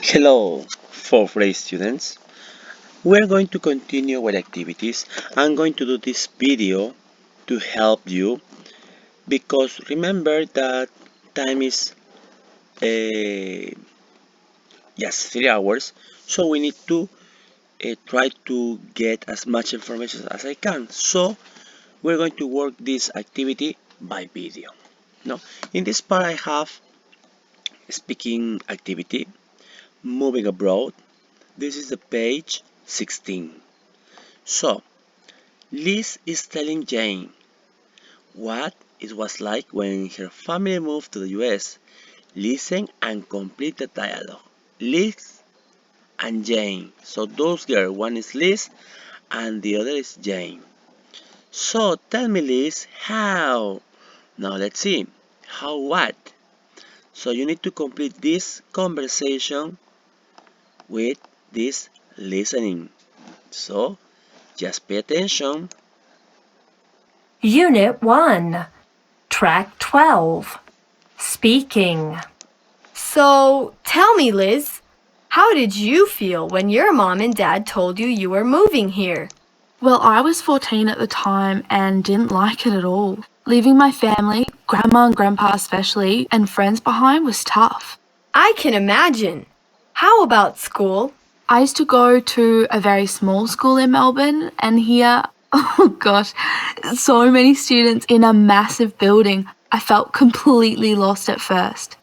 Hello, fourth grade students. We're going to continue with activities. I'm going to do this video to help you because remember that time is uh, just 3 hours, so we need to try to get as much information as I can. So we're going to work this activity by video. Now, in this part, I have speaking activity, moving abroad. This is the page 16. So, Liz is telling Jane what it was like when her family moved to the US. Listen and complete the dialogue. Liz and Jane. So those girls, one is Liz and the other is Jane. So tell me, Liz, how? Now let's see. How what? So you need to complete this conversation with this listening. So just pay attention. Unit 1, Track 12, Speaking. So, tell me, Liz, how did you feel when your mom and dad told you were moving here? Well, I was 14 at the time and didn't like it at all. Leaving my family, grandma and grandpa especially, and friends behind was tough. I can imagine. How about school? I used to go to a very small school in Melbourne and here, oh gosh, so many students in a massive building. I felt completely lost at first.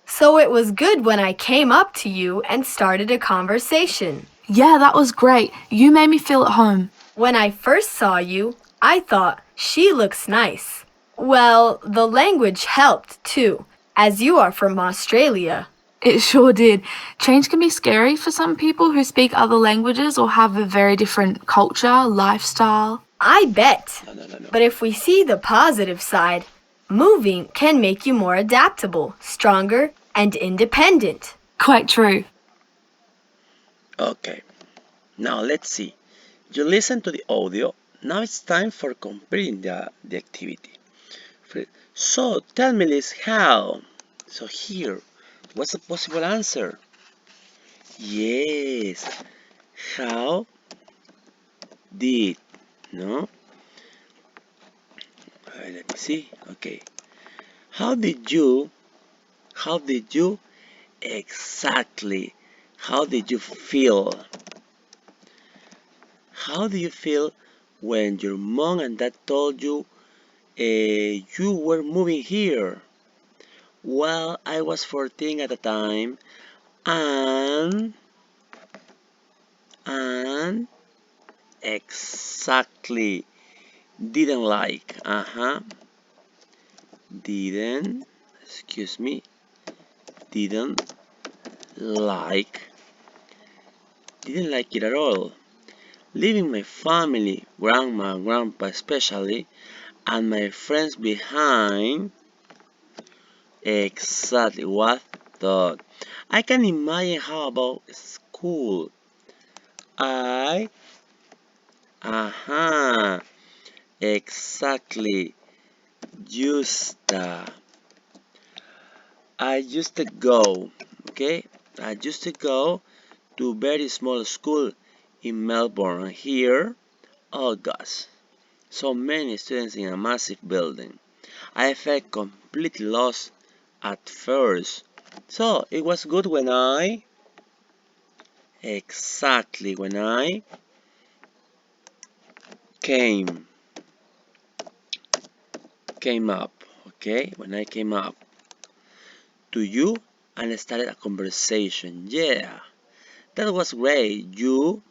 So it was good when I came up to you and started a conversation. Yeah, that was great. You made me feel at home. When I first saw you, I thought, she looks nice. Well, the language helped too, as you are from Australia. It sure did. Change can be scary for some people who speak other languages or have a very different culture, lifestyle. I bet. No. But if we see the positive side, moving can make you more adaptable, stronger, and independent. Quite true. Okay, now let's see. You listen to the audio. Now it's time for completing the activity. So tell me, Liz, how? So here, what's a possible answer? Yes, how did? No? Let me see. Okay, how did you? How did you exactly? How did you feel? How do you feel when your mom and dad told you you were moving here? Well, I was 14 at the time, and and exactly didn't like. Didn't. Excuse me. Didn't like. Didn't like it at all. Leaving my family, grandma and grandpa especially, and my friends behind. Exactly what thought. I can imagine how about school. I, aha, exactly. Used I used to go, okay? I used to go to very small school in Melbourne. Here, oh gosh, so many students in a massive building. I felt completely lost at first. So it was good when I exactly when I came came up, okay? When I came up to you and started a conversation. Yeah, that was great. You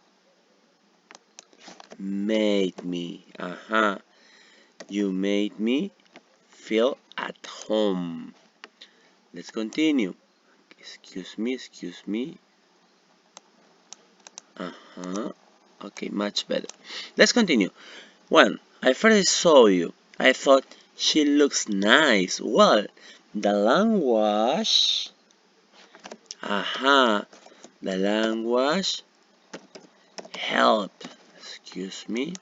made me. You made me feel at home. Let's continue. Excuse me. Okay, much better. Let's continue. When I first saw you, I thought she looks nice. Well, the language. Aha, the language helped. Excuse me.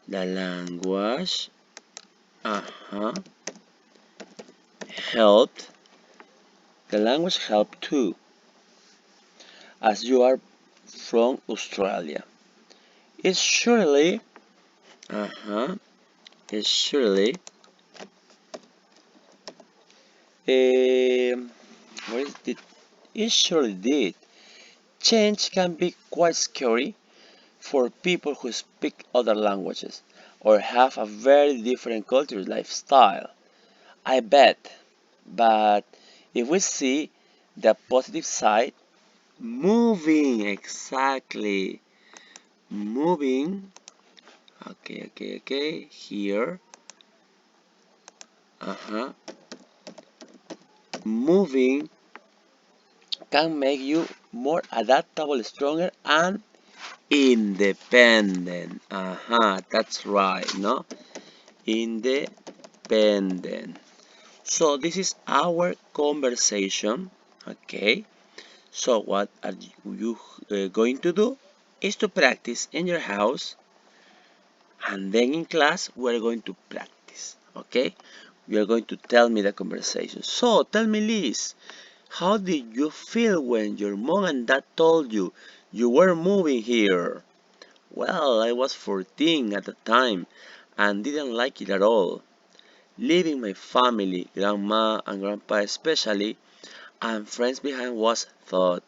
The language. Uh helped. The language helped too. as you are from Australia. It's surely, uh-huh, it's surely, what is it? It surely did. Change can be quite scary for people who speak other languages or have a very different cultural lifestyle. I bet. But if we see the positive side, moving, exactly. Moving, okay, here, uh-huh. Moving can make you more adaptable, stronger, and independent. That's right, no? Independent. So this is our conversation, okay? So what are you going to do is to practice in your house, and then in class we're going to practice, okay? You are going to tell me the conversation. So tell me, Liz, how did you feel when your mom and dad told you you were moving here? Well, I was 14 at the time and didn't like it at all. Leaving my family, grandma and grandpa especially, and friends behind was thought.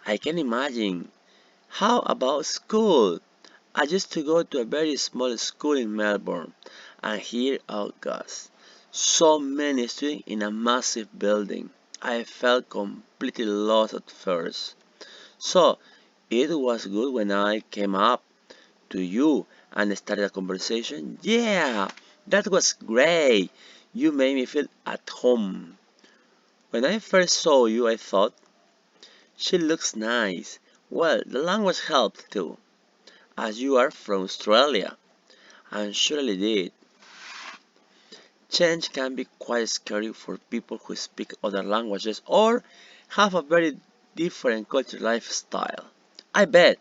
I can imagine. How about school? I used to go to a very small school in Melbourne, and here, oh gosh, so many students in a massive building. I felt completely lost at first. So, it was good when I came up to you and started a conversation. Yeah, that was great. You made me feel at home. When I first saw you, I thought, she looks nice. Well, the language helped too, as you are from Australia, and surely did. Change can be quite scary for people who speak other languages or have a very different cultural lifestyle. I bet.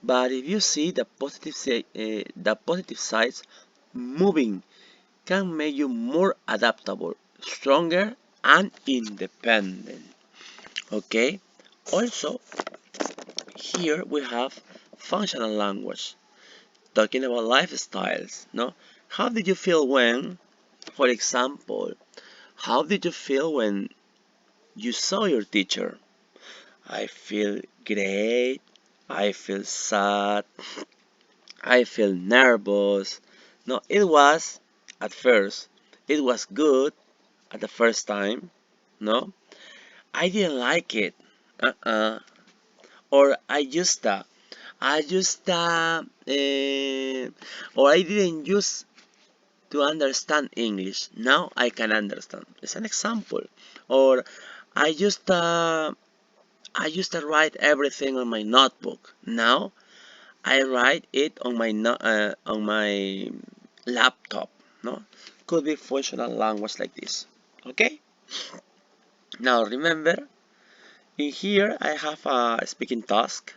But if you see the positive sides, moving can make you more adaptable, stronger, and independent. Okay? Also, here we have functional language, talking about lifestyles. No? How did you feel when, for example, how did you feel when you saw your teacher? I feel great. I feel sad. I feel nervous. No, it was at first. It was good at the first time. No, I didn't like it. Uh-uh. Or I used or I didn't use to understand English. Now I can understand. It's an example. Or I used to write everything on my notebook. Now I write it on my laptop. No, could be functional language like this. Okay. Now remember, in here I have a speaking task.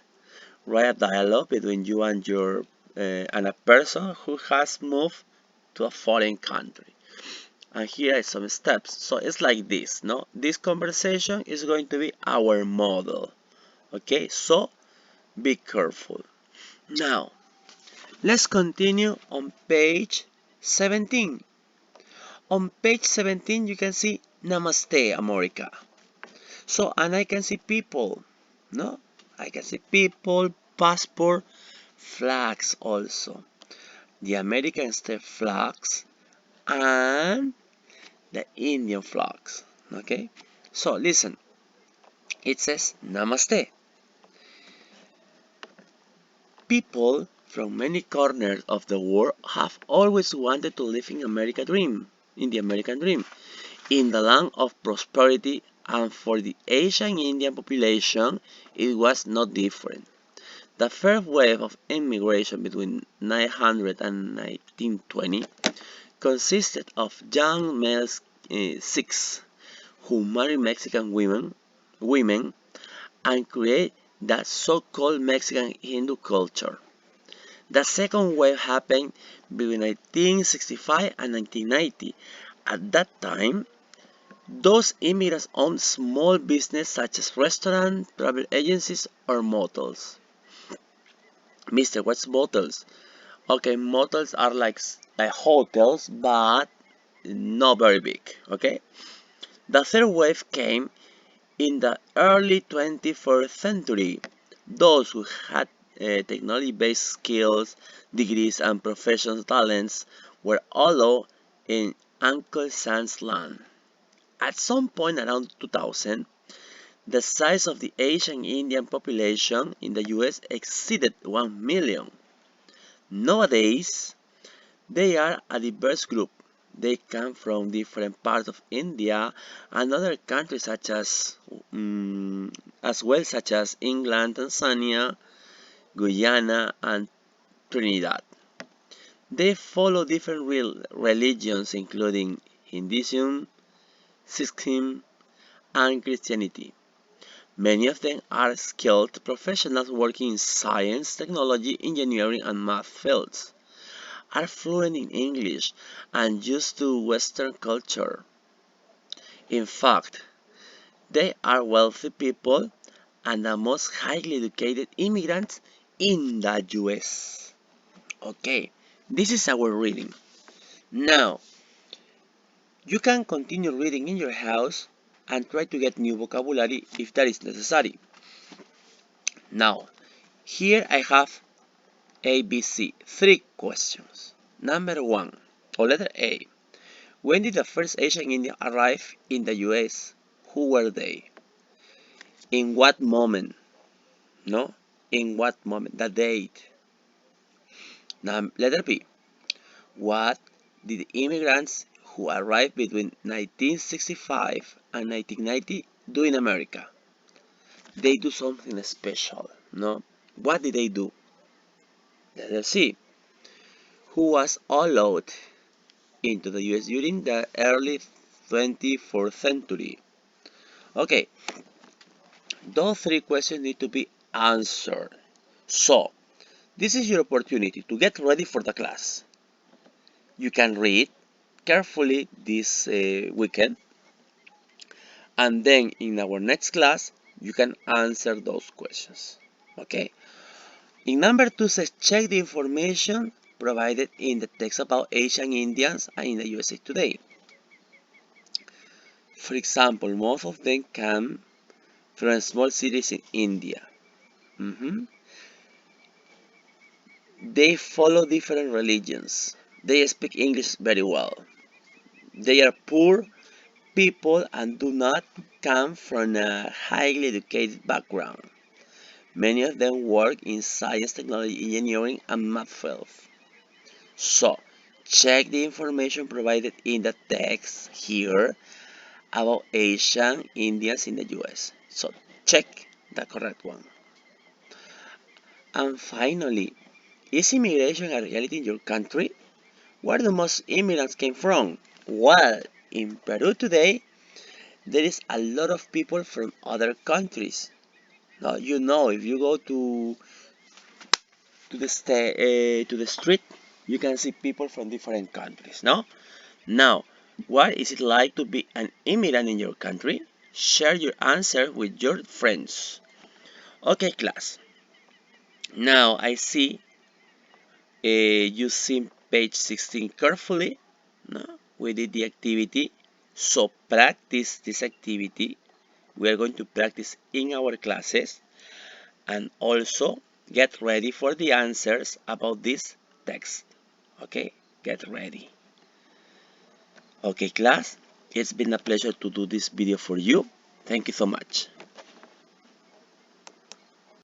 Write a dialogue between you and a person who has moved to a foreign country. And here are some steps. So it's like this. No, this conversation is going to be our model. Okay, so be careful. Now let's continue on page 17. On page 17 you can see Namaste America. So, and I can see people, no? I can see people, passport, flags also. The American state flags and the Indian flags. Okay? So listen, it says Namaste. People from many corners of the world have always wanted to live in the American dream, in the land of prosperity, and for the Asian Indian population it was not different. The first wave of immigration between 900 and 1920 consisted of young males, Sikhs who married Mexican women and create the so-called Mexican Hindu culture. The second wave happened between 1965 and 1990. At that time, Those immigrants own small business such as restaurants, travel agencies, or motels. Mister, what's motels? Okay, motels are like hotels, but not very big. Okay. The third wave came in the early 21st century. Those who had technology-based skills, degrees, and professional talents were allowed in Uncle Sam's land. At some point around 2000, the size of the Asian Indian population in the US exceeded 1 million. Nowadays, they are a diverse group. They come from different parts of India and other countries as well such as England, Tanzania, Guyana, and Trinidad. They follow different religions including Hinduism, Sikhism, and Christianity. Many of them are skilled professionals working in science, technology, engineering, and math fields, are fluent in English and used to Western culture. In fact, they are wealthy people and the most highly educated immigrants in the US. Okay, this is our reading. Now, you can continue reading in your house and try to get new vocabulary if that is necessary. Now, here I have ABC, three questions. Number one, or letter A. When did the first Asian Indian arrive in the US? Who were they? In what moment? No? In what moment? The date. Now, letter B. What did the immigrants who arrived between 1965 and 1990 do in America? They do something special, no? What did they do? Letter C. Who was allowed into the US during the early 24th century? Okay, those three questions need to be answered. So, this is your opportunity to get ready for the class. You can read carefully this weekend, and then in our next class, you can answer those questions. Okay? In number 2 says check the information provided in the text about Asian Indians in the USA today. For example, most of them come from small cities in India. They follow different religions. They speak English very well. They are poor people and do not come from a highly educated background. Many of them work in science, technology, engineering, and math fields. So, check the information provided in the text here about Asian Indians in the US. So, check the correct one. And finally, is immigration a reality in your country? Where do most immigrants came from? Well, in Peru today, there is a lot of people from other countries. Now, if you go to the street, you can see people from different countries. No, now, what is it like to be an immigrant in your country? Share your answer with your friends. Okay, class. Now I see you see page 16 carefully. No, we did the activity. So practice this activity. We are going to practice in our classes and also get ready for the answers about this text. Okay, get ready. Okay, class, it's been a pleasure to do this video for you. Thank you so much.